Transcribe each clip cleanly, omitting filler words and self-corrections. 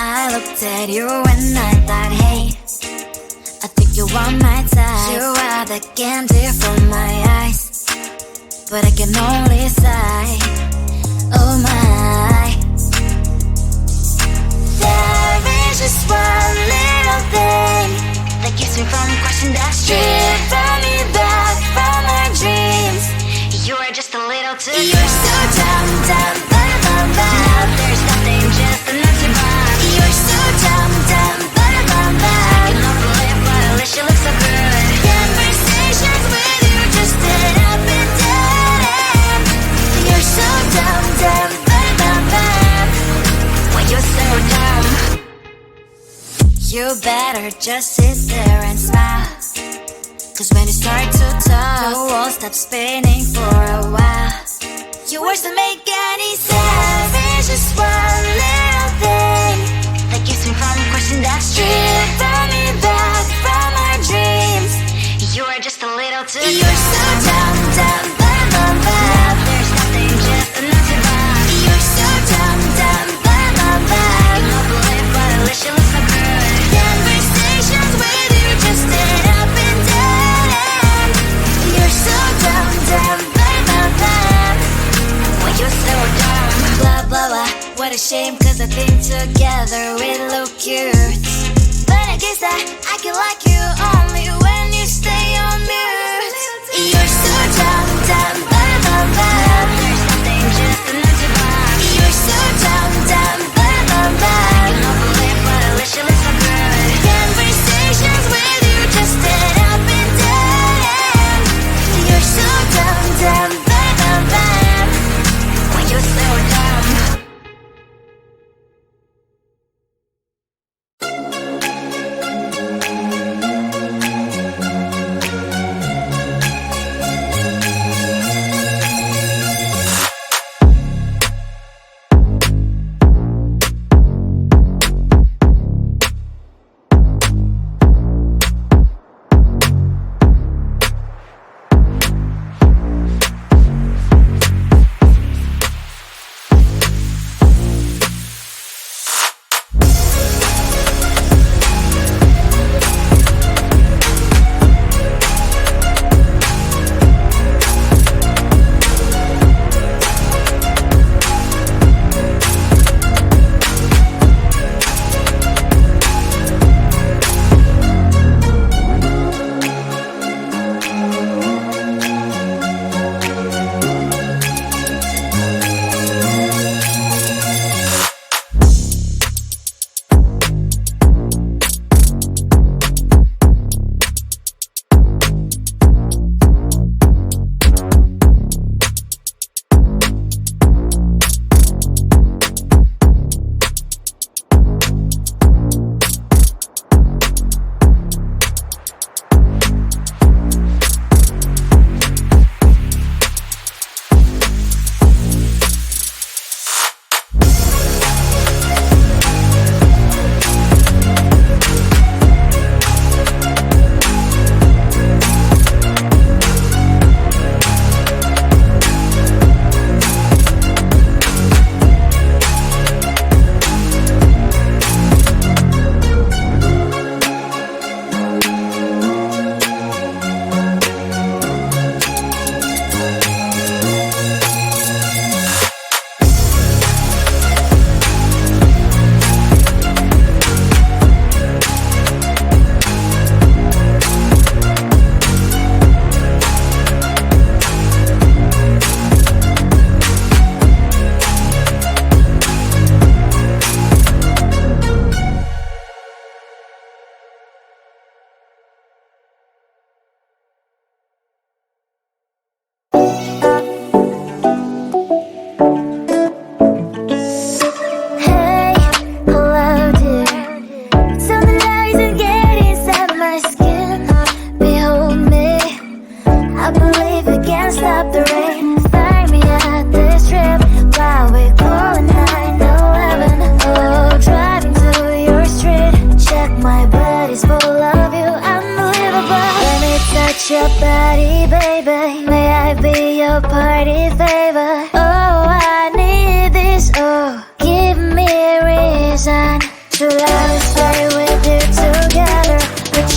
I looked at you and I thought, hey, I think you are my type. You are the candy from my eyes, but I can only sigh, oh my. There is just one little thing that keeps me from crossing that street. Drive me back from my dreams. You are just a little too close. You're so dumb, dumb, bum, bum, bum. Now there's nothing, just an empty box. You're so dumb, dumb, bum, bum, bum. I can overlap, but at least you look so good. Conversations with you just end up in dead end. You're so dumb, dumb, bum, bum, bum. When you're so dumb, you better just sit there and smile. Cause when you start to talk, the world stops spinning for a while. Your words don't make any sense. There's just one little thing that keeps me from crossing that street. Pull me back from our dreams. You are just a little too close. You're so dumb, dumb, bum, bum, bum. Now there's nothing, just an empty box. You're so dumb, dumb, bum, bum, bum. You know believe, but at least you look so good. Conversations with you just end up in dead end. You're so dumb, dumb, bum, bum, bum. When you're so dumb, blah, blah, blah. What a shame, cause I think together we look cute. But I guess that I can like you only when you stay on mute. You're so dumb, dumb, bum, bum, bum. There's nothing, just an empty box. You're so dumb, dumb, bum, bum, bum. You know believe, but at least you look so good. Conversations with you just end up in dead end. You're so dumb, dumb, bum, bum, bum. When you're so dumb.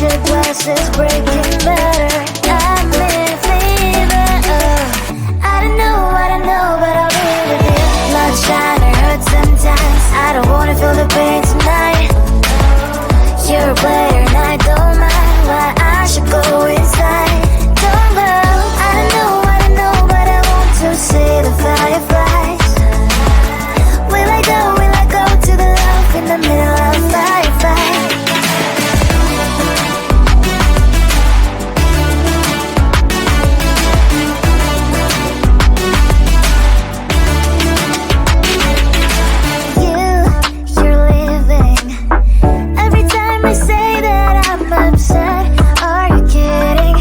Your glass is breaking better. I'm in fever. I don't know, but I'll be with you. Blood shine, it hurts sometimes. I don't wanna feel the pain tonight. You're a player and I don't mind why I should go inside. Don't go. I don't know, but I want to see the fireflies. Will I go to the love in the middle of firefight? You're leaving. Every time I say that I'm upset, are you kidding?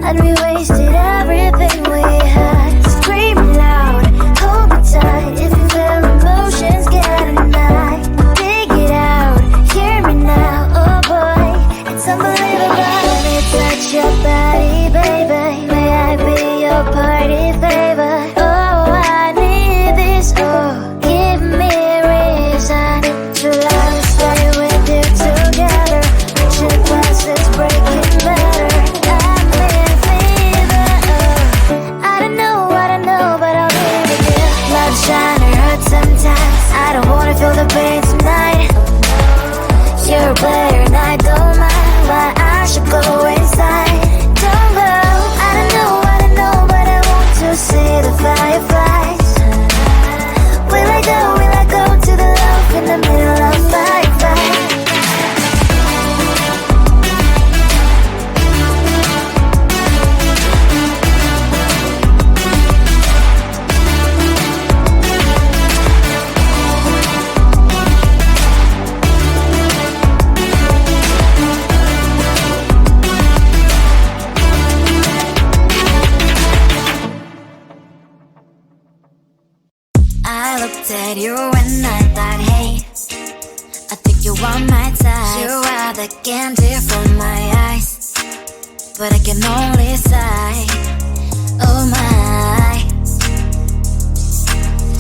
And we wasted everything we had. Scream loud, hold me tight. If you feel emotions getting high, dig it out, hear me now. Oh boy, it's unbelievable. Let me touch your body, baby. May I be your party favor? Oh, I need this. Oh, give me reason to love, stay with you together. Your glass is breaking better. I'm in fever. I don't know, but I'll be with you. Love shine, it hurts sometimes. I don't wanna feel the pain tonight. You're a player and I don't mind why I should go inside. Don't go. I don't know, but I want to see the fireflies. Will I go to the love in the middle of firefight? I looked at you and I thought, hey, I think you are my type. You are the candy from my eyes, but I can only sigh. Oh my.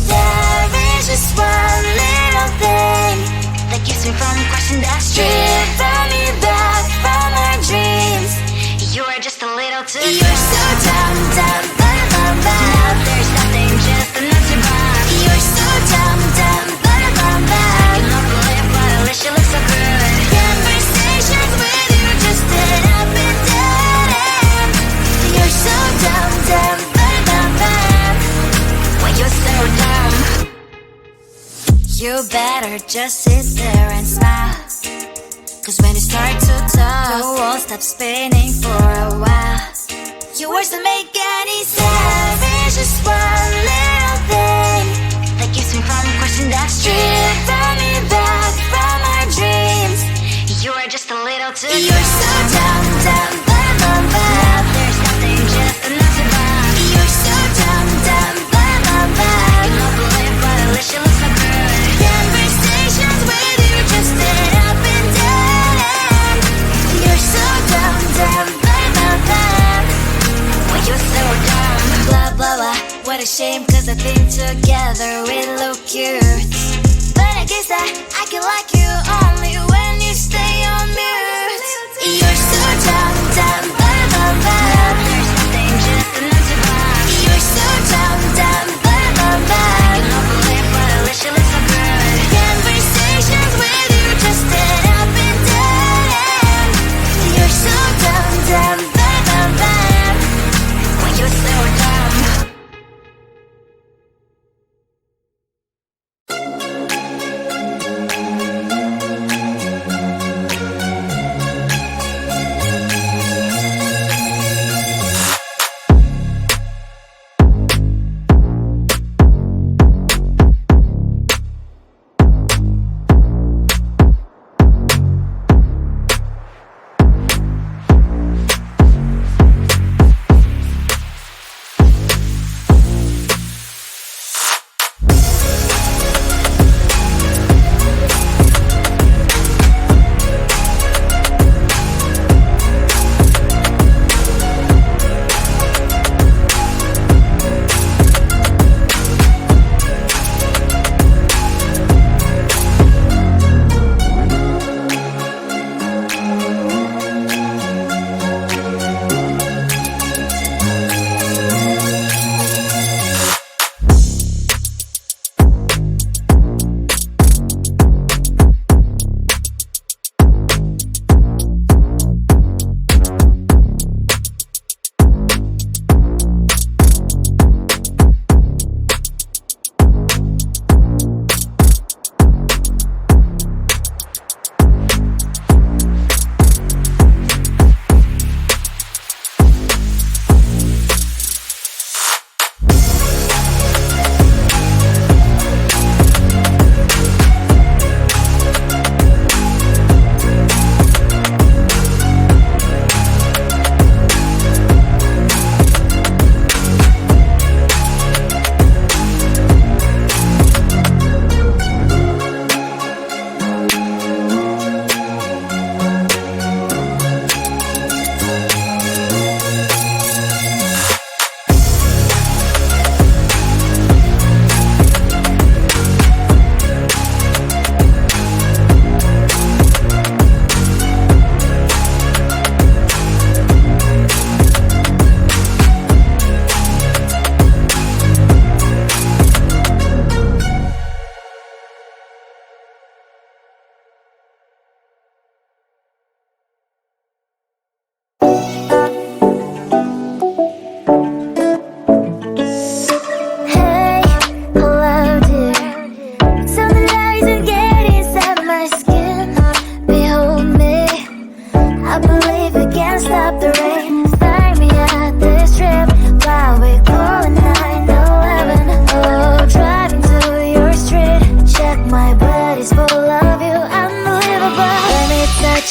There is just one little thing that keeps me from crossing that street. Drive me back from our dreams. You are just a little too close. You're so dumb, now there's nothing, just enough to buy. You're so dumb, you don't believe, but at least you look so good. Conversations with you just end up in dead end. You're so dumb, when you're so dumb. You better just sit there and smile, cause when you start to talk, the world stops spinning for a while. Your words don't make any sense. There's just one little thing that keeps me from crossing that street. Draw me back from our dreams. You are just a little too close. You're so dumb, there's nothing, just enough to buy. You're so dumb, you don't believe, but at least you look so good. Conversations with you just end up in dead end. You're so dumb, when you're so dumb. Blah blah blah, what a shame, cause I think together we look cute. But I guess that I can like you only when you stay on mute. You're so dumb, there's nothing, just enough to buy. You're so dumb, you don't believe, but at least you look so good. Conversations with you just end up in dead end. You're so dumb, when you're so dumb.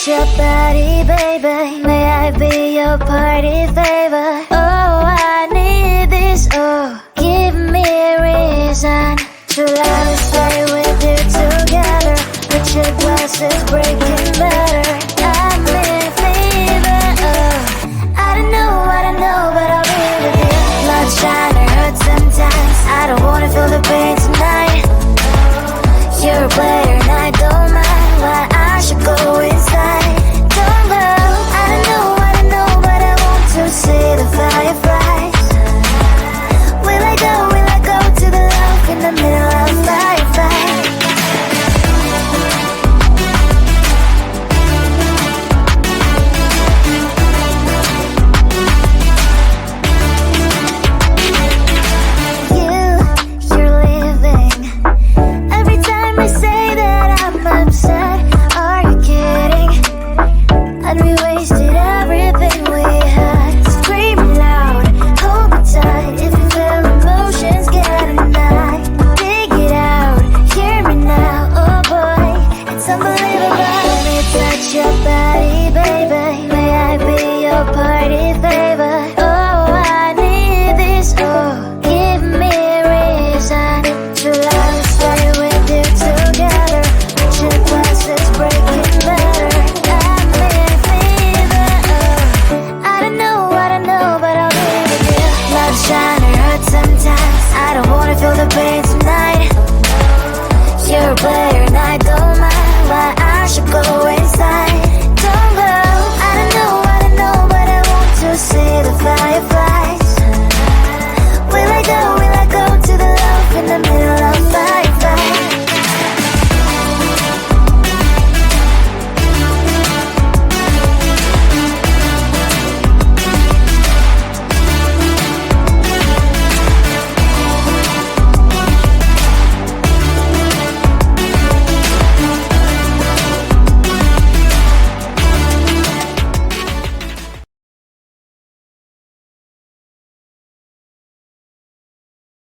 touch your body, baby. May I be your party favor? Oh, I need this, oh, give me a reason to let me stay with you together. Let your glasses break